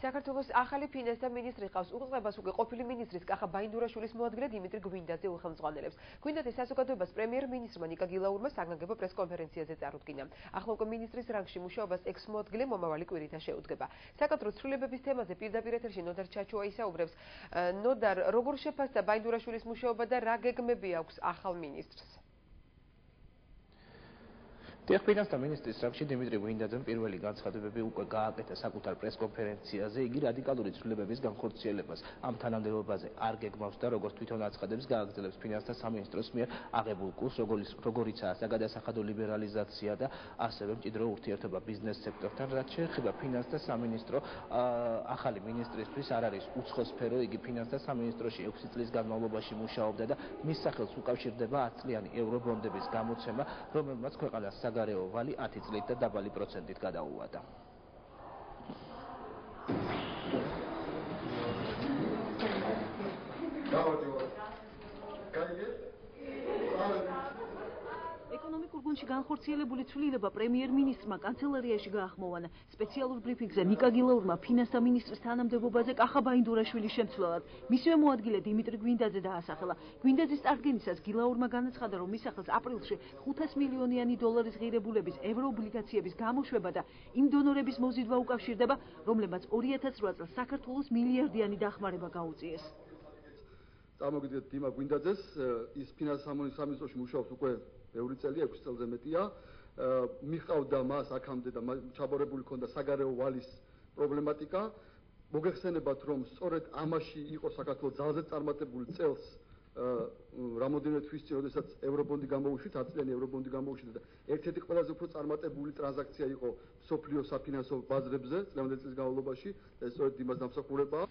საქართველოს ახალი ფინანსთა მინისტრი ყავს უწყებას უკვე ყოფილი მინისტრის კახა ბაინდურაშვილის მოადგილე დიმიტრი გვინდაძე უხელმძღვანელებს. გვინდაძე საზოგადოებას პრემიერ-მინისტრმა ნიკა გილაურმა საგანგებო პრესკონფერენციაზე წარუდგინა. ახლა უკვე მინისტრის რანგში მუშაობას ექს-მოადგილე მომავალი კვირითა შეუდგება. საკადრო ცვლილებების თემაზე პირდაპირ ეთერში ნოდარ ჩაჩუა ისაუბრებს. ნოდარ, როგორ შეფასდა ბაინდურაშვილის მუშაობა და რა გეგმები აქვს ახალ მინისტრს? ფინანსთა მინისტრის რანგში დიმიტრი გვინდაძემ პირველი განცხადებები უკვე გააკეთა საკუთარ პრესკონფერენციაზე. იგი რადიკალური ცვლილებების განხორციელებას ამ თანამდებობაზე არ გეგმავს და როგორც თვითონ აცხადებს, გააგრძელებს ფინანსთა სამინისტროს მიერ აღებულ კურსს, როგორიცაა საგადასახადო ლიბერალიზაცია და ასევე მჭიდრო ურთიერთობა ბიზნეს სექტორთან. რაც შეეხება ფინანსთა სამინისტრო, ახალი მინისტრისთვის არ არის უცხო სფერო, იგი ფინანსთა სამინისტროში 6 წლის განმავლობაში მუშაობდა და მის სახელს უკავშირდება 10 წლიანი ევრობონდების გამოცემა, რომელმაც ქვეყანას საგარეო ვალი 10 წლით და დაბალი პროცენტით გადაუვადა. ეკონომიკურ გუნდში განხორციელებული ცვლილება პრემიერ-მინისტრმა კანცელარიაში გაახმოვანა. სპეციალურ ბრიფინგზე ნიკა გილაურმა ფინანსთა მინისტრის თანამდებობაზე კახა ბაინდურაშვილის შემცვლელად მისივე მოადგილე დიმიტრი გვინდაძე დაასახელა. გვინდაძის წარდგენისას გილაურმა განაცხადა, რომ მის სახელს აპრილში 500 მილიონიანი დოლარის ღირებულების ევროობლიგაციების გამოშვება და იმ დონორების მოზიდვა უკავშირდება, რომლებმაც 2008 წელს საქართველოს მილიარდიანი დახმარება გაუწიეს. წარმოგიდგენთ დიმა გვინდაძეს, ის ფინანსთა სამინისტროში მუშაობს უკვე ბევრი წელი, 6 წელზე მეტია. მიყავდა მას აქამდე და ჩაბორებული ჰქონდა საგარეო ვალის პრობლემატიკა. მოგეხსენებათ, რომ სწორედ ამაში იყო საქართველოს ძალზე წარმატებული წელს რამოდენიმე თვის წინ, როდესაც ევრობონდი გამოუშვით, 10 წლიანი ევრობონდი გამოუშვით და ერთ-ერთი ყველაზე უფრო წარმატებული ტრანზაქცია იყო სოფლიო საფინანსო ბაზრებზე წლევანდელ წლის განმავლობაში და ეს სწორედ იმას დამსახურებაა.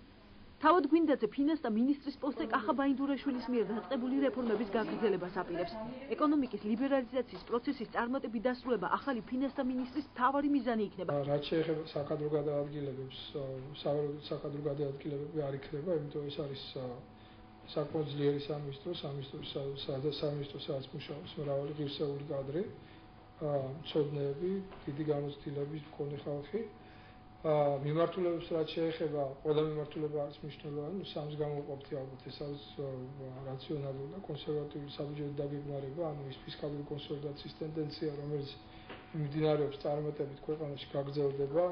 თავად გვინდაძე ფინანსთა მინისტრის პოსტზე კახა ბაინდურაშვილის მიერ დაწყებული რეფორმების გაგრძელებას აპირებს. ეკონომიკის ლიბერალიზაციის პროცესის წარმატებით დასრულება ახალი ფინანსთა მინისტრის მთავარი მიზანი იქნება. რაც შეეხება საკადრო გადაადგილებებს, სავარაუდოდ საკადრო გადაადგილებები არ იქნება, იმიტომ ეს არის საკმაოდ ძლიერი სამინისტრო, სადაც მუშაობს მრავალი ღირსეული კადრი, მცოდნეები, დიდი გამოცდილების მქონე ხალხი. მიმართულებებს რაც შეეხება, ყველა მიმართულება არის მნიშვნელოვანი, სამს გამოვყოფთი ალბათ ეს არის რაციონალური და კონსერვატიული საბუჯეტო დაგეგმარება, ანუ ის ფისკალური კონსოლიდაციის ტენდენცია, რომელიც მიმდინარეობს წარმატებით ქვეყანაში გაგრძელდება.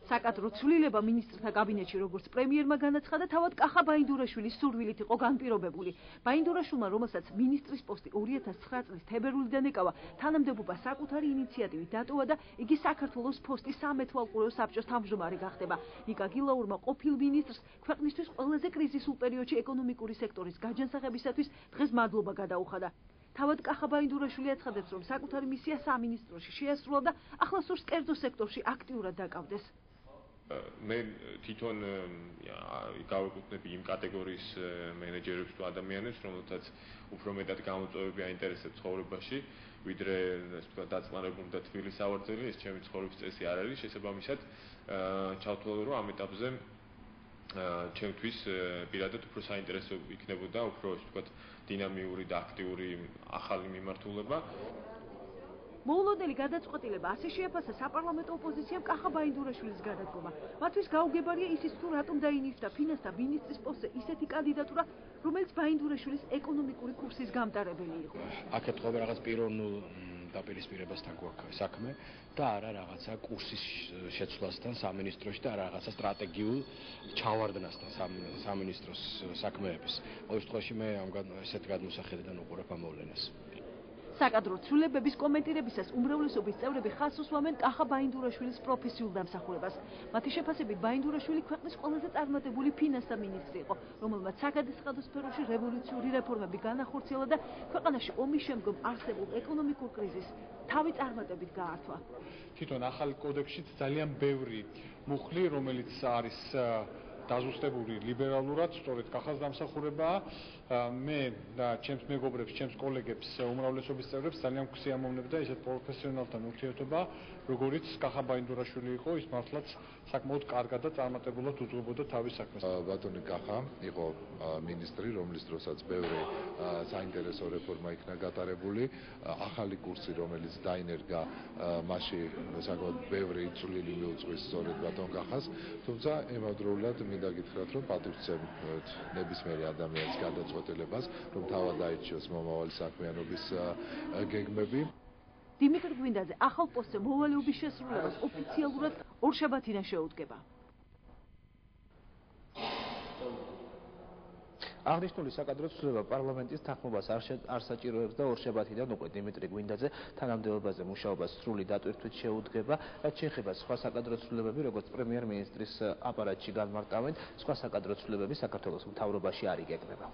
საკადრო ცვლილება მინისტრთა კაბინეტში, როგორც პრემიერმა განაცხადა, თავად კახა ბაინდურაშვილის სურვილით იყო განპირობებული. ბაინდურაშვილმა, რომელსაც მინისტრის პოსტი 2009 წლის თებერვლიდან ეკავა, თანამდებობა საკუთარი ინიციატივით დატოვა და იგი საქართველოს ფოსტის სამეთვალყურეო საბჭოს თავმჯდომარე გახდება. ნიკა გილაურმა ყოფილ მინისტრს ქვეყნისთვის ყველაზე კრიზისულ პერიოდში ეკონომიკური სექტორის გაჯანსაღებისათვის დღეს მადლობა გადაუხადა. თავად კახა ბაინდურაშვილი აცხადებს, რომ საკუთარი მისია სამინისტროში შეასრულა და ახლა სურს კერძო სექტორში აქტიურად დაკავდეს. მე თვითონ გავეკუთვნები იმ კატეგორიის მენეჯერებს თუ ადამიანებს, რომელთაც უფრო მეტად გამოწვევები აინტერესებს ცხოვრებაში, ვიდრე ასე ვთქვათ დაწმარებული და თბილი სავარძელი, ეს ჩემი ცხოვრების წესი არ არის, შესაბამისად ჩავთვალე, რომ ამ ეტაპზე ჩემთვის პირადად უფრო საინტერესო იქნებოდა უფრო ასე ვთქვათ დინამიური და აქტიური ახალი მიმართულება. მოულოდნელი გადაწყვეტილება ასე შეაფასა საპარლამენტო ოპოზიციამ კახა ბაინდურაშვილის გადადგომა. მათთვის გაუგებარია ისიც თუ რატომ დაინიხდა ფინანსთა მინისტრის პოსტზე ისეთი კანდიდატურა, რომელიც ბაინდურაშვილის ეკონომიკური კურსის გამტარებელი იყო. აქ ეთქობა რაღაც პიროვნულ დაპირისპირებასთან გვაქვს საქმე და არა რაღაცა კურსის შეცვლასთან სამინისტროში და რაღაცა სტრატეგიულ ჩავარდნასთან სამინისტროს საქმეების. ყოველ შემთხვევაში მე ესეთ გადმოსახედიდან უყურებ ამ მოვლენას. საკადრო ცვლილებების კომენტირებისას უმრავლესობის წევრები ხაზს უსვამენ კახა ბაინდურაშვილის პროფესიულ დამსახურებას. მათი შეფასებით ბაინდურაშვილი ქვეყნის ყველაზე წარმატებული ფინანსთა მინისტრი იყო, რომელმაც საგადასახადო სფეროში რევოლუციური რეფორმები განახორციელა და ქვეყანაში ომის შემდგომ არსებულ ეკონომიკურ კრიზისს თავი წარმატებით გაართვა. თვითონ ახალ კოდექსშიც ძალიან ბევრი მუხლი, რომელიც არის დაზუსტებული ლიბერალურად, სწორედ კახას დამსახურებაა. მე და ჩემს მეგობრებს, ჩემს კოლეგებს, უმრავლესობის წევრებს ძალიან გვსიამოვნებდა ესეთ პროფესიონალთან ურთიერთობა, როგორიც კახა ბაინდურაშვილი იყო, ის მართლაც საკმაოდ კარგად და წარმატებულად უძღვებოდა თავის საქმეს. ბატონი კახა იყო მინისტრი, რომლის დროსაც ბევრი საინტერესო რეფორმა იქნა გატარებული, ახალი კურსი, რომელიც დაინერგა, მასში საკმაოდ ბევრი წვლილი მიუძღვის სწორედ ბატონ კახას, თუმცა ემავდროულად მინდა გითხრათ, რომ პატივცემ ნებისმიერ ადამიანს გადაწყვეტილებას, რომ თავად აირჩიოს მომავალი საქმიანობის გეგმები. დიმიტრი გვინდაძე ახალ პოსტზე მოვალეობის შესრულებას ოფიციალურად ორშაბათიდან შეუდგება. აღნიშნული საკადრო ცვლილება პარლამენტის თანხმობას არ საჭიროებს და ორშაბათიდან უკვე დიმიტრი გვინდაძე თანამდებობაზე მუშაობას სრული დატვირთვით შეუდგება, რაც შეეხება სხვა საკადრო ცვლილებები, როგორც პრემიერ-მინისტრის აპარატში განმარტავენ, სხვა საკადრო ცვლილებები საქართველოს მთავრობაში არ იგეგმება.